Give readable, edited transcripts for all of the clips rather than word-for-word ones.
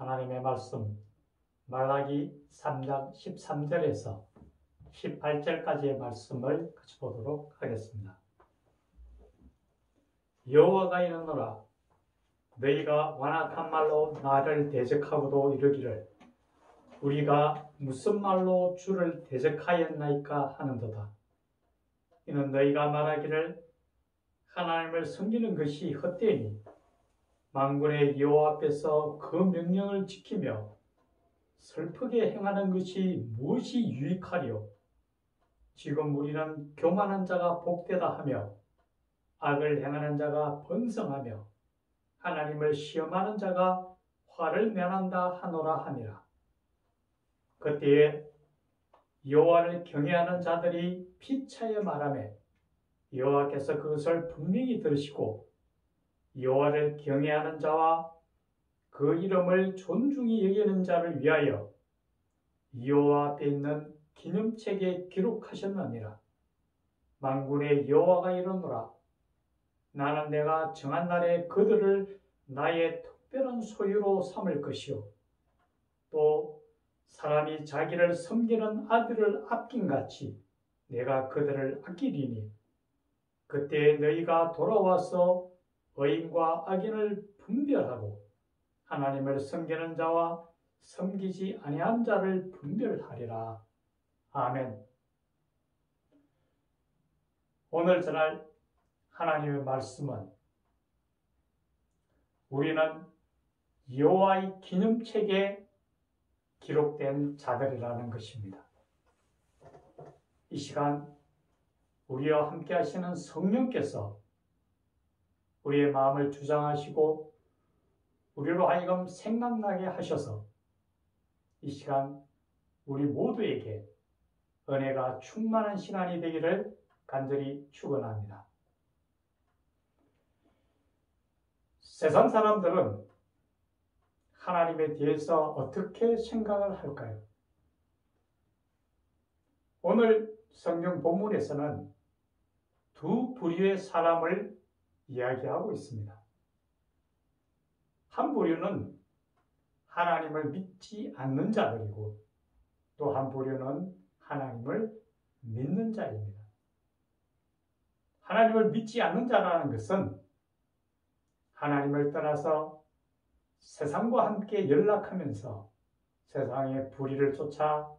하나님의 말씀 말라기 3장 13절에서 18절까지의 말씀을 같이 보도록 하겠습니다. 여호와가 이르노라, 너희가 완악한 말로 나를 대적하고도 이르기를 우리가 무슨 말로 주를 대적하였나이까 하는도다. 이는 너희가 말하기를 하나님을 섬기는 것이 헛되니 만군의 여호와 앞에서 그 명령을 지키며 슬프게 행하는 것이 무엇이 유익하리요? 지금 우리는 교만한 자가 복되다 하며 악을 행하는 자가 번성하며 하나님을 시험하는 자가 화를 면한다 하노라 하니라. 그때에 여호와를 경외하는 자들이 피차에 말하며 여호와께서 그것을 분명히 들으시고 여호와를 경외하는 자와 그 이름을 존중히 여기는 자를 위하여 여호와 앞에 있는 기념책에 기록하셨느니라. 만군의 여호와가 이르노라, 나는 내가 정한 날에 그들을 나의 특별한 소유로 삼을 것이요 또 사람이 자기를 섬기는 아들을 아낀같이 내가 그들을 아끼리니 그때 너희가 돌아와서 의인과 악인을 분별하고 하나님을 섬기는 자와 섬기지 아니한 자를 분별하리라. 아멘. 오늘 전할 하나님의 말씀은 우리는 여호와의 기념책에 기록된 자들이라는 것입니다. 이 시간 우리와 함께 하시는 성령께서 우리의 마음을 주장하시고 우리로 하여금 생각나게 하셔서 이 시간 우리 모두에게 은혜가 충만한 시간이 되기를 간절히 축원합니다. 세상 사람들은 하나님에 대해서 어떻게 생각을 할까요? 오늘 성경 본문에서는 두 부류의 사람을 이야기하고 있습니다. 한 부류는 하나님을 믿지 않는 자들이고 또 한 부류는 하나님을 믿는 자입니다. 하나님을 믿지 않는 자라는 것은 하나님을 떠나서 세상과 함께 연락하면서 세상의 불의를 쫓아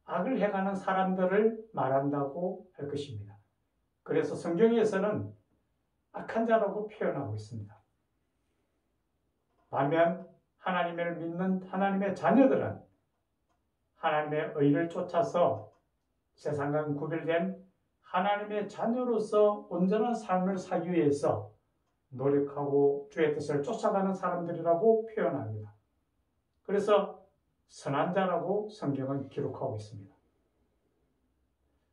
악을 행하는 사람들을 말한다고 할 것입니다. 그래서 성경에서는 악한 자라고 표현하고 있습니다. 반면 하나님을 믿는 하나님의 자녀들은 하나님의 의를 쫓아서 세상과 구별된 하나님의 자녀로서 온전한 삶을 살기 위해서 노력하고 주의 뜻을 쫓아가는 사람들이라고 표현합니다. 그래서 선한 자라고 성경은 기록하고 있습니다.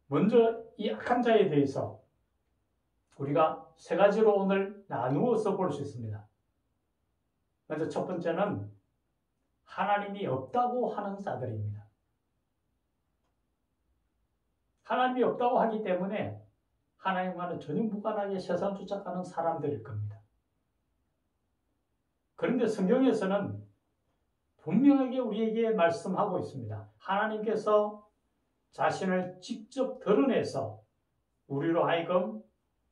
먼저 이 악한 자에 대해서 우리가 세 가지로 오늘 나누어서 볼 수 있습니다. 먼저 첫 번째는 하나님이 없다고 하는 자들입니다. 하나님이 없다고 하기 때문에 하나님과는 전혀 무관하게 세상 쫓아가는 사람들일 겁니다. 그런데 성경에서는 분명하게 우리에게 말씀하고 있습니다. 하나님께서 자신을 직접 드러내서 우리로 하여금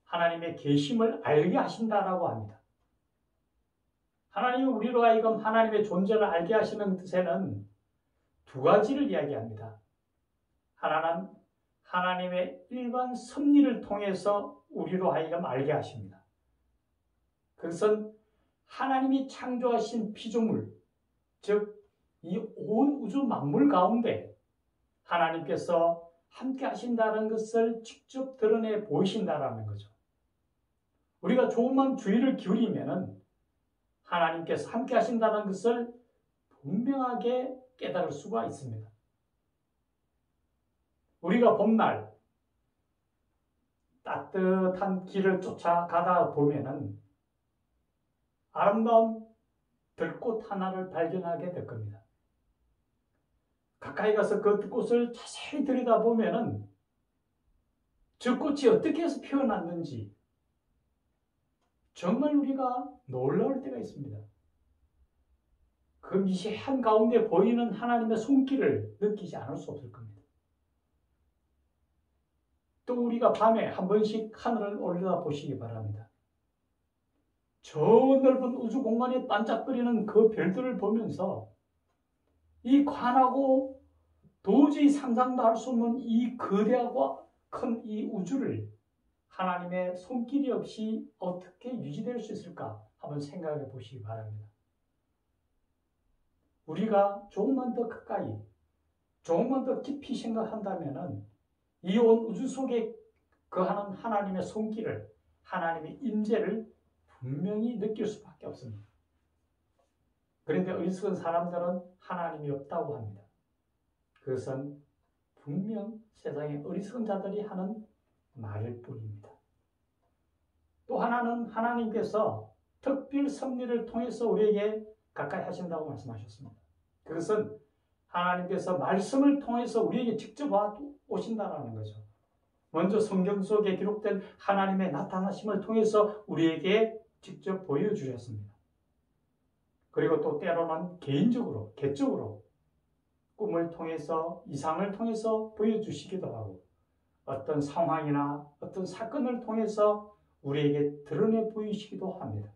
하나님의 계심을 알게 하신다라고 합니다. 하나님이 우리로 하여금 하나님의 존재를 알게 하시는 뜻에는 두 가지를 이야기합니다. 하나는 하나님의 일반 섭리를 통해서 우리로 하여금 알게 하십니다. 그것은 하나님이 창조하신 피조물, 즉 이 온 우주 만물 가운데 하나님께서 함께 하신다는 것을 직접 드러내 보이신다라는 거죠. 우리가 조금만 주의를 기울이면 하나님께서 함께 하신다는 것을 분명하게 깨달을 수가 있습니다. 우리가 봄날 따뜻한 길을 쫓아가다 보면은 아름다운 들꽃 하나를 발견하게 될 겁니다. 가까이 가서 그 꽃을 자세히 들여다보면은 저 꽃이 어떻게 해서 피어났는지 정말 우리가 놀라울 때가 있습니다. 그 미세한 가운데 보이는 하나님의 손길을 느끼지 않을 수 없을 겁니다. 또 우리가 밤에 한 번씩 하늘을 올려다 보시기 바랍니다. 저 넓은 우주 공간에 반짝거리는 그 별들을 보면서 이 환하고 도저히 상상도 할 수 없는 이 거대하고 큰 이 우주를 하나님의 손길이 없이 어떻게 유지될 수 있을까 한번 생각해 보시기 바랍니다. 우리가 조금만 더 가까이, 조금만 더 깊이 생각한다면 이 온 우주 속에 거하는 하나님의 손길을, 하나님의 임재를 분명히 느낄 수밖에 없습니다. 그런데 어리석은 사람들은 하나님이 없다고 합니다. 그것은 분명 세상의 어리석은 자들이 하는 말일 뿐입니다. 또 하나는 하나님께서 특별 섭리를 통해서 우리에게 가까이 하신다고 말씀하셨습니다. 그것은 하나님께서 말씀을 통해서 우리에게 직접 오신다는 거죠. 먼저 성경 속에 기록된 하나님의 나타나심을 통해서 우리에게 직접 보여주셨습니다. 그리고 또 때로는 개인적으로, 개적으로 꿈을 통해서, 이상을 통해서 보여주시기도 하고 어떤 상황이나 어떤 사건을 통해서 우리에게 드러내 보이시기도 합니다.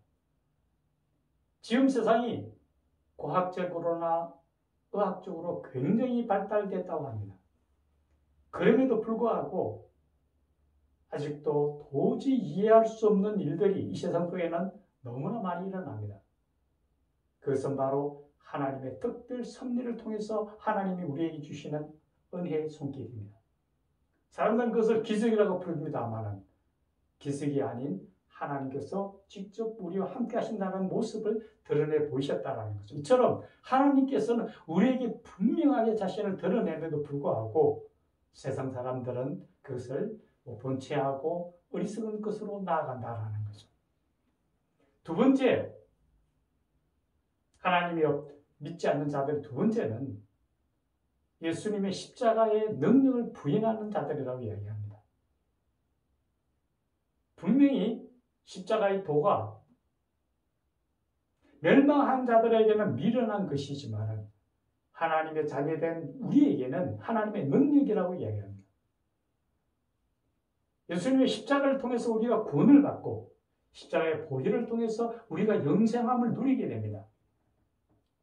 지금 세상이 과학적으로나 의학적으로 굉장히 발달됐다고 합니다. 그럼에도 불구하고 아직도 도저히 이해할 수 없는 일들이 이 세상 속에는 너무나 많이 일어납니다. 그것은 바로 하나님의 특별 섭리를 통해서 하나님이 우리에게 주시는 은혜의 손길입니다. 사람들은 그것을 기적이라고 부릅니다만 기적이 아닌 하나님께서 직접 우리와 함께 하신다는 모습을 드러내 보이셨다는 거죠. 이처럼 하나님께서는 우리에게 분명하게 자신을 드러내면도 불구하고 세상 사람들은 그것을 본체하고 어리석은 것으로 나아간다는 거죠. 두 번째, 하나님이 믿지 않는 자들 두 번째는 예수님의 십자가의 능력을 부인하는 자들이라고 이야기합니다. 분명히 십자가의 도가 멸망한 자들에게는 미련한 것이지만 하나님의 자녀된 우리에게는 하나님의 능력이라고 이야기합니다. 예수님의 십자가를 통해서 우리가 구원을 받고 십자가의 보혈을 통해서 우리가 영생함을 누리게 됩니다.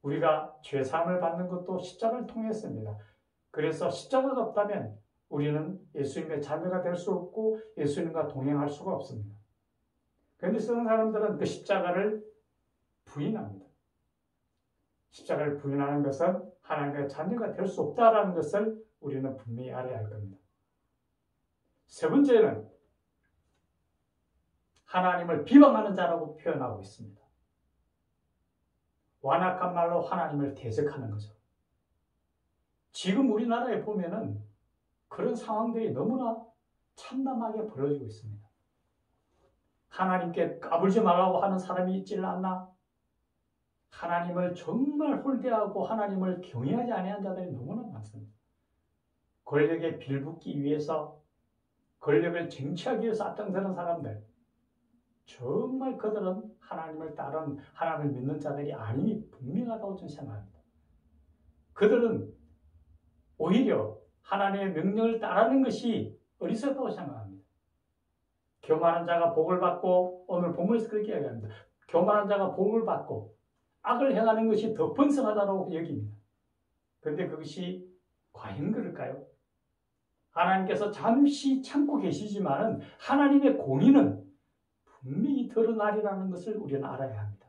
우리가 죄사함을 받는 것도 십자가를 통했습니다. 그래서 십자가가 없다면 우리는 예수님의 자녀가 될 수 없고 예수님과 동행할 수가 없습니다. 그런데 세상 사람들은 그 십자가를 부인합니다. 십자가를 부인하는 것은 하나님의 자녀가 될 수 없다는 것을 우리는 분명히 알아야 할 겁니다. 세 번째는 하나님을 비방하는 자라고 표현하고 있습니다. 완악한 말로 하나님을 대적하는 거죠. 지금 우리나라에 보면은 그런 상황들이 너무나 참담하게 벌어지고 있습니다. 하나님께 까불지 말라고 하는 사람이 있지를 않나? 하나님을 정말 홀대하고 하나님을 경외하지 아니한 자들이 너무나 많습니다. 권력에 빌붙기 위해서, 권력을 쟁취하기 위해서 앞장서는 사람들, 정말 그들은 하나님을 따른, 하나님을 믿는 자들이 아님이 분명하다고 저는 생각합니다. 그들은 오히려 하나님의 명령을 따르는 것이 어리석다고 생각합니다. 교만한 자가 복을 받고, 오늘 본문에서 그렇게 이야기합니다. 교만한 자가 복을 받고 악을 행하는 것이 더 번성하다고 여깁니다. 그런데 그것이 과연 그럴까요? 하나님께서 잠시 참고 계시지만 하나님의 공의는 분명히 드러나리라는 것을 우리는 알아야 합니다.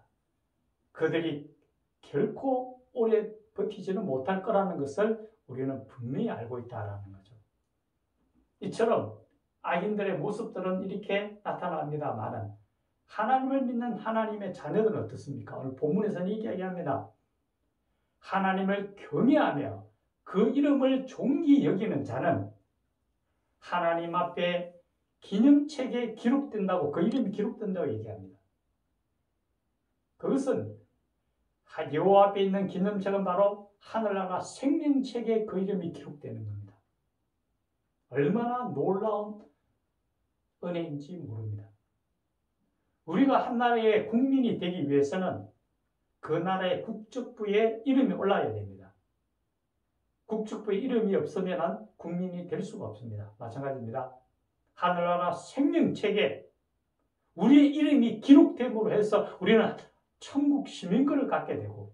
그들이 결코 오래 버티지는 못할 거라는 것을 우리는 분명히 알고 있다는 거죠. 이처럼 악인들의 모습들은 이렇게 나타납니다만 하나님을 믿는 하나님의 자녀들은 어떻습니까? 오늘 본문에서는 이야기합니다. 하나님을 경외하며 그 이름을 존귀 여기는 자는 하나님 앞에 기념책에 기록된다고, 그 이름이 기록된다고 얘기합니다. 그것은 여호와 앞에 있는 기념책은 바로 하늘나라 생명책에 그 이름이 기록되는 겁니다. 얼마나 놀라운 은혜인지 모릅니다. 우리가 한 나라의 국민이 되기 위해서는 그 나라의 국적부에 이름이 올라야 됩니다. 국적부에 이름이 없으면 국민이 될 수가 없습니다. 마찬가지입니다. 하늘나라 생명책에 우리의 이름이 기록됨으로 해서 우리는 천국 시민권을 갖게 되고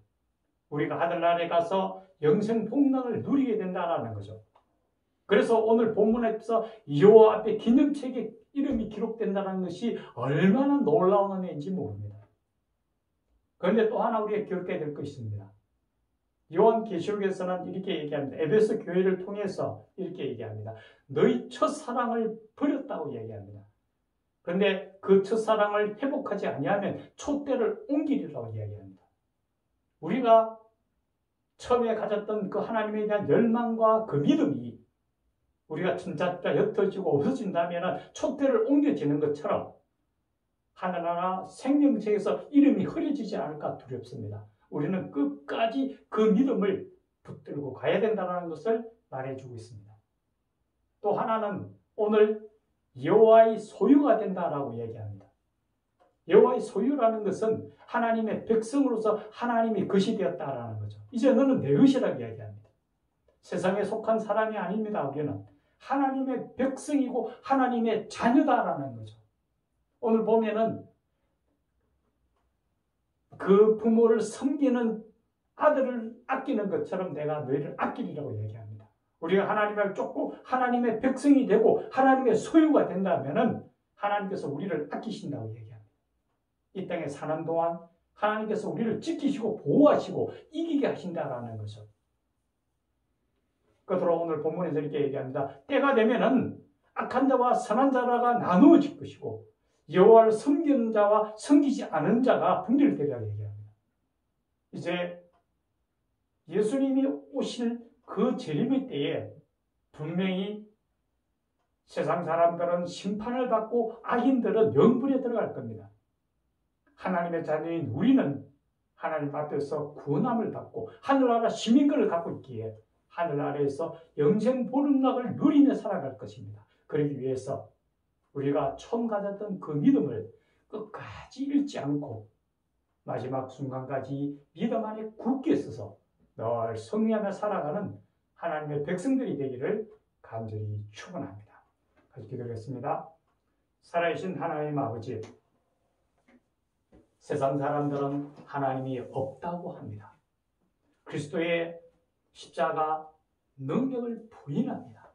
우리가 하늘나라에 가서 영생 복락을 누리게 된다는 거죠. 그래서 오늘 본문에서 여호와 앞에 기념책에 이름이 기록된다는 것이 얼마나 놀라운 은혜인지 모릅니다. 그런데 또 하나 우리가 기억해야 될 것이 있습니다. 요한계시록에서는 이렇게 얘기합니다. 에베소 교회를 통해서 이렇게 얘기합니다. 너희 첫사랑을 버렸다고 얘기합니다. 그런데 그 첫사랑을 회복하지 아니하면 촛대를 옮기리라고 이야기합니다. 우리가 처음에 가졌던 그 하나님에 대한 열망과 그 믿음이 우리가 진짜가 옅어지고 없어진다면 촛대를 옮겨지는 것처럼 하나나라 생명책에서 이름이 흐려지지 않을까 두렵습니다. 우리는 끝까지 그 믿음을 붙들고 가야 된다는 것을 말해주고 있습니다. 또 하나는 오늘 여호와의 소유가 된다라고 얘기합니다. 여호와의 소유라는 것은 하나님의 백성으로서 하나님이 것이 되었다라는 거죠. 이제 너는 내 것이라고 이야기합니다. 세상에 속한 사람이 아닙니다. 우리는 하나님의 백성이고 하나님의 자녀다라는 거죠. 오늘 보면은 그 부모를 섬기는 아들을 아끼는 것처럼 내가 너희를 아끼리라고 얘기합니다. 우리가 하나님을 쫓고 하나님의 백성이 되고 하나님의 소유가 된다면은 하나님께서 우리를 아끼신다고 얘기합니다. 이 땅에 사는 동안 하나님께서 우리를 지키시고 보호하시고 이기게 하신다라는 거죠. 그러므로 오늘 본문에서 이렇게 얘기합니다. 때가 되면은 악한 자와 선한 자가 나누어질 것이고 여호와를 섬기는 자와 섬기지 않은 자가 분별되리라고 얘기합니다. 이제 예수님이 오실 그 재림의 때에 분명히 세상 사람들은 심판을 받고 악인들은 영불에 들어갈 겁니다. 하나님의 자녀인 우리는 하나님 앞에서 구원함을 받고 하늘나라 시민권을 갖고 있기에 하늘나라에서 영생 보름락을 누리며 살아갈 것입니다. 그러기 위해서 우리가 처음 가졌던 그 믿음을 끝까지 잃지 않고 마지막 순간까지 믿음 안에 굳게 서서 늘 승리하며 살아가는 하나님의 백성들이 되기를 간절히 축원합니다. 같이 기도하겠습니다. 살아계신 하나님 아버지, 세상 사람들은 하나님이 없다고 합니다. 그리스도의 십자가 능력을 부인합니다.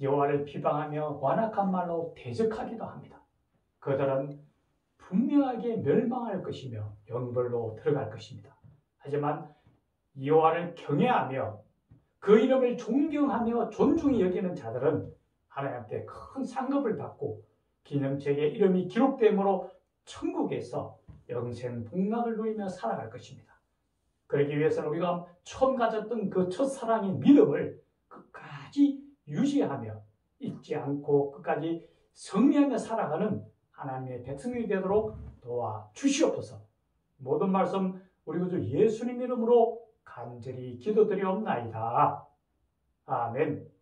여호와를 비방하며 완악한 말로 대적하기도 합니다. 그들은 분명하게 멸망할 것이며 영벌로 들어갈 것입니다. 하지만 여호와를 경외하며 그 이름을 존경하며 존중히 여기는 자들은 하나님 앞에 큰 상급을 받고 기념책에 이름이 기록되므로 천국에서 영생 복락을 누리며 살아갈 것입니다. 그러기 위해서는 우리가 처음 가졌던 그 첫사랑의 믿음을 끝까지 유지하며 잊지 않고 끝까지 승리하며 살아가는 하나님의 백성이 되도록 도와주시옵소서. 모든 말씀 우리 구주 예수님 이름으로 간절히 기도드리옵나이다. 아멘.